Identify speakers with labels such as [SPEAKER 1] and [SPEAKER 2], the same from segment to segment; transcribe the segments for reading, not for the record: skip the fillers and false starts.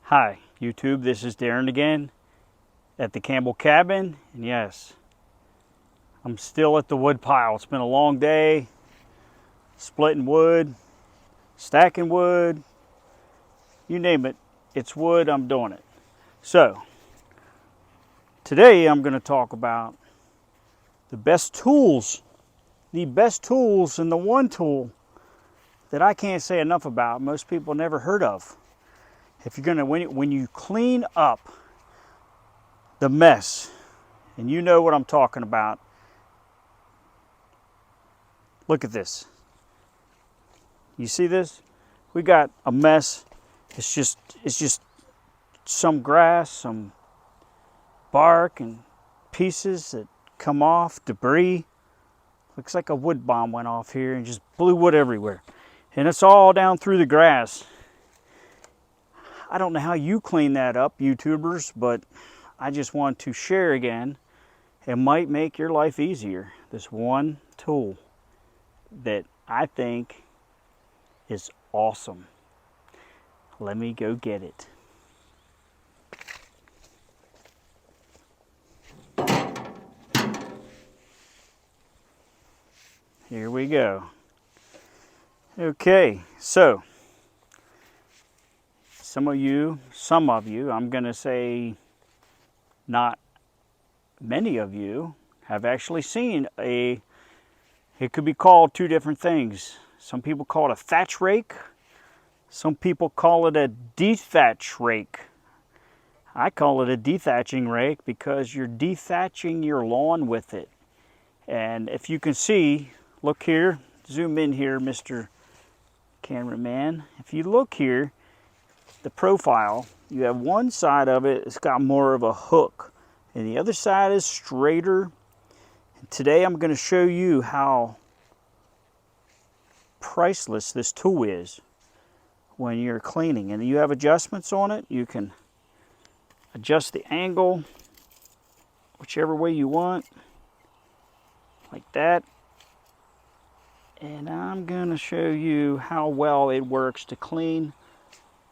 [SPEAKER 1] Hi, YouTube. This is Darren again at the Campbell Cabin. And yes, I'm still at the wood pile. It's been a long day, splitting wood, stacking wood, you name it. It's wood, I'm doing it. So, today I'm going to talk about the best tools and the one tool that I can't say enough about, most people never heard of. If you're going to, when you clean up the mess, and you know what I'm talking about, look at this. You see this? We got a mess. It's just some grass, some bark and pieces that come off, debris. Looks like a wood bomb went off here and just blew wood everywhere. And it's all down through the grass. I don't know how you clean that up, YouTubers, but I just want to share again. It might make your life easier. This one tool that I think is awesome. Let me go get it. Here we go. Okay, so some of you, I'm going to say not many of you, have actually seen it could be called two different things. Some people call it a thatch rake. Some people call it a dethatch rake. I call it a dethatching rake because you're dethatching your lawn with it. And if you can see, look here, zoom in here, Mr. Cameraman. If you look here, the profile, you have one side of it, it's got more of a hook, and the other side is straighter. And today I'm going to show you how priceless this tool is when you're cleaning. And you have adjustments on it. You can adjust the angle whichever way you want, like that. And I'm going to show you how well it works to clean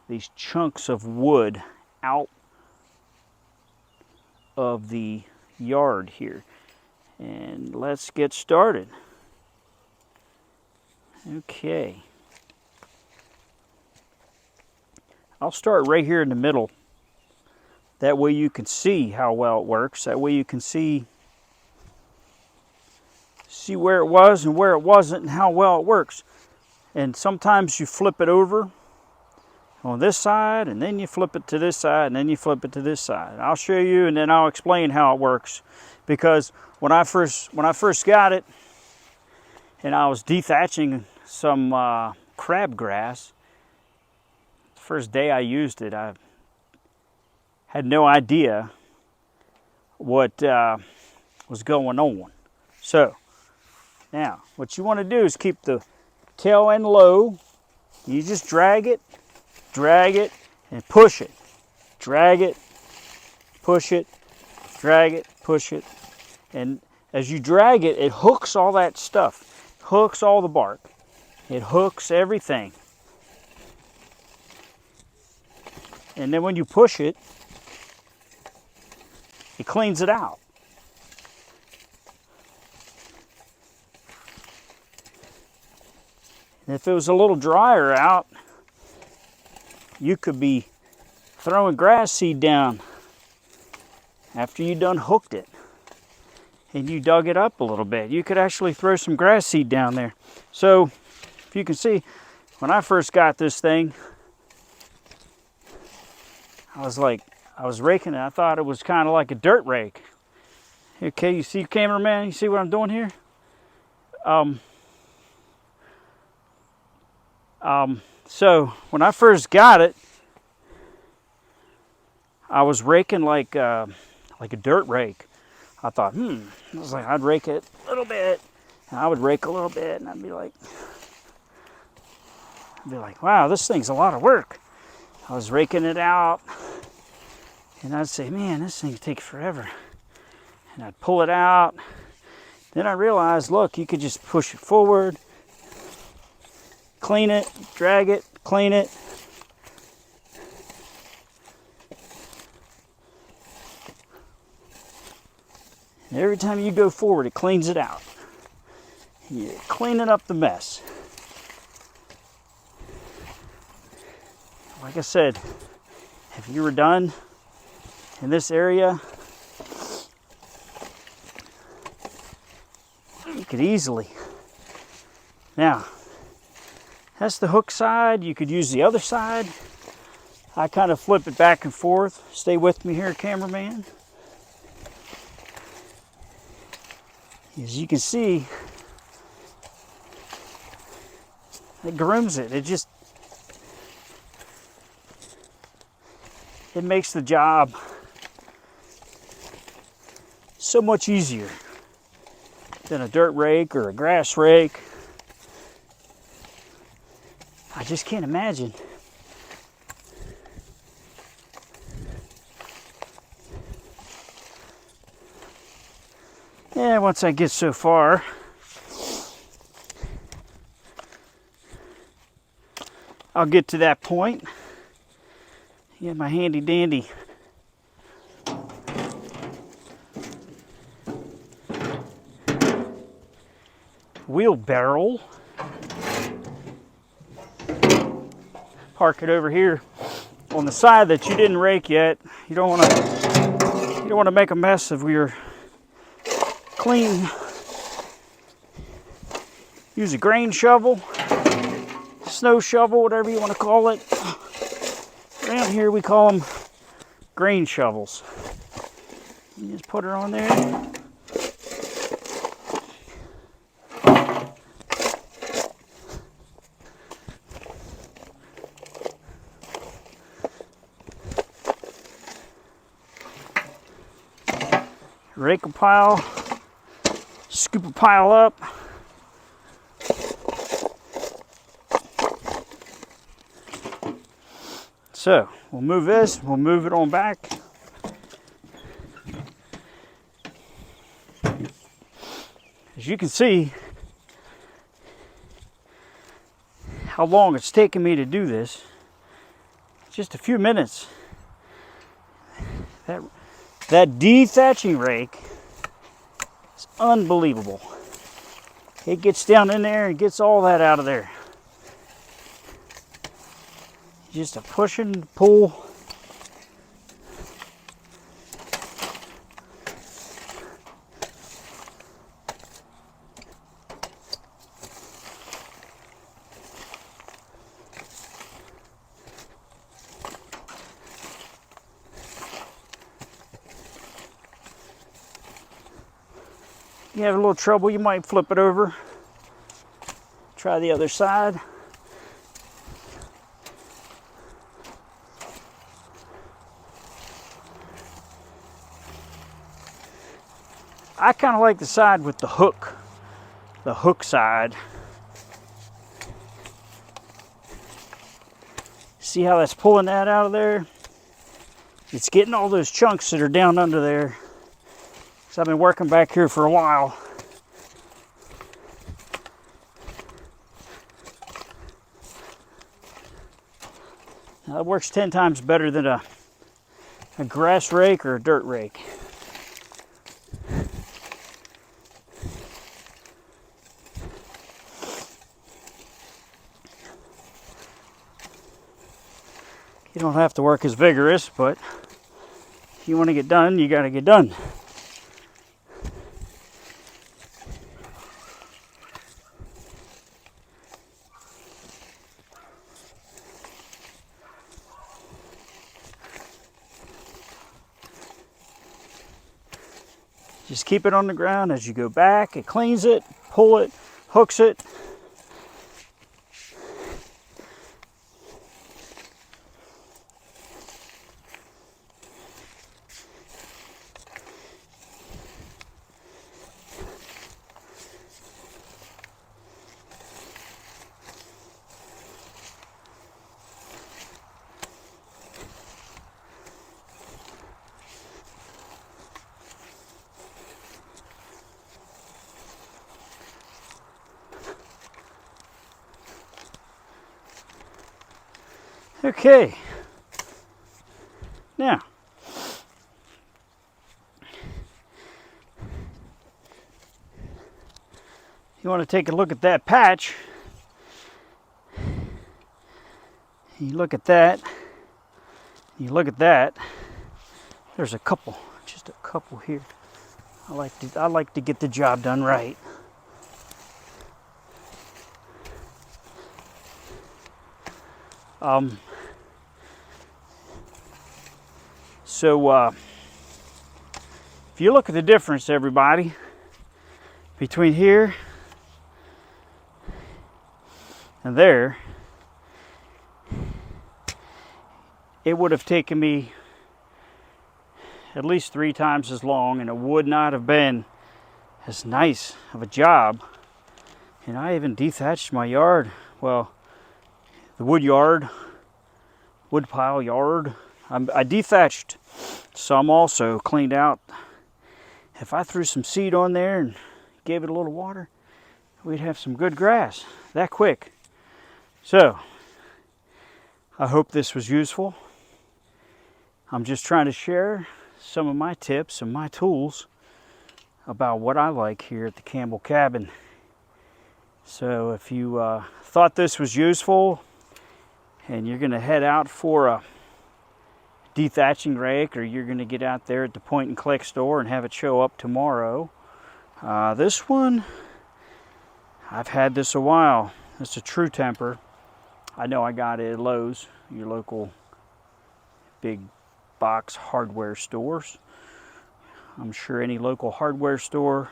[SPEAKER 1] these chunks of wood out of the yard here. And let's get started. Okay. I'll start right here in the middle. That way you can see how well it works. That way you can see where it was and where it wasn't and how well it works. And sometimes you flip it over on this side, and then you flip it to this side, and then you flip it to this side. I'll show you, and then I'll explain how it works. Because when I first got it, and I was dethatching some crabgrass, the first day I used it, I had no idea what was going on. So now, what you want to do is keep the tail end low. You just drag it, and push it. Drag it, push it, drag it, push it. And as you drag it, it hooks all that stuff. Hooks all the bark. It hooks everything. And then when you push it, it cleans it out. And if it was a little drier out, you could be throwing grass seed down after you done hooked it and you dug it up a little bit. You could actually throw some grass seed down there. So if you can see, when I first got this thing, I was raking it. I thought it was kind of like a dirt rake. Okay, you see, cameraman, you see what I'm doing here? So when I first got it, I was raking like a dirt rake. I thought, I was like, I'd rake it a little bit, and I would rake a little bit, and I'd be like, wow, this thing's a lot of work. I was raking it out, and I'd say, man, this thing takes forever. And I'd pull it out. Then I realized, look, you could just push it forward, clean it, drag it, clean it. And every time you go forward, it cleans it out. You're cleaning up the mess. Like I said, if you were done in this area, you could easily. Now, that's the hook side. You could use the other side. I kind of flip it back and forth. Stay with me here, cameraman. As you can see, it grooms it. It makes the job so much easier than a dirt rake or a grass rake. I just can't imagine. Yeah, once I get so far, I'll get to that point. Get my handy dandy wheelbarrow. Park it over here on the side that you didn't rake yet. You don't want to make a mess of your clean. Use a grain shovel, snow shovel, whatever you want to call it. Around here we call them grain shovels. You just put her on there. Rake a pile, scoop a pile up. So we'll move this, we'll move it on back. As you can see, how long it's taken me to do this. Just a few minutes. That dethatching rake is unbelievable. It gets down in there and gets all that out of there. Just a push and pull. You have a little trouble, you might flip it over. Try the other side. I kind of like the side with the hook side. See how that's pulling that out of there? It's getting all those chunks that are down under there. So I've been working back here for a while. Now, it works 10 times better than a grass rake or a dirt rake. You don't have to work as vigorous, but if you want to get done, you got to get done. Just keep it on the ground as you go back. It cleans it, pull it, hooks it. Okay, now you want to take a look at that patch. You look at that. You look at that. There's a couple, just a couple here. I like to get the job done right. So if you look at the difference, everybody, between here and there, it would have taken me at least 3 times as long, and it would not have been as nice of a job. And I even dethatched my yard. Well, the wood yard, wood pile yard. I dethatched some also, cleaned out. If I threw some seed on there and gave it a little water, we'd have some good grass that quick. So, I hope this was useful. I'm just trying to share some of my tips and my tools about what I like here at the Campbell cabin. So if you thought this was useful and you're going to head out for a dethatching rake, or you're going to get out there at the point and click store and have it show up tomorrow, this one, I've had this a while. It's a True Temper. I know I got it at Lowe's, your local big box hardware stores. I'm sure any local hardware store.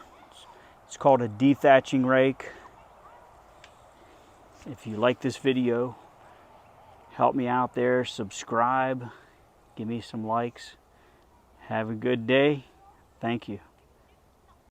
[SPEAKER 1] It's called a dethatching rake. If you like this video, help me out there, subscribe, give me some likes. Have a good day. Thank you.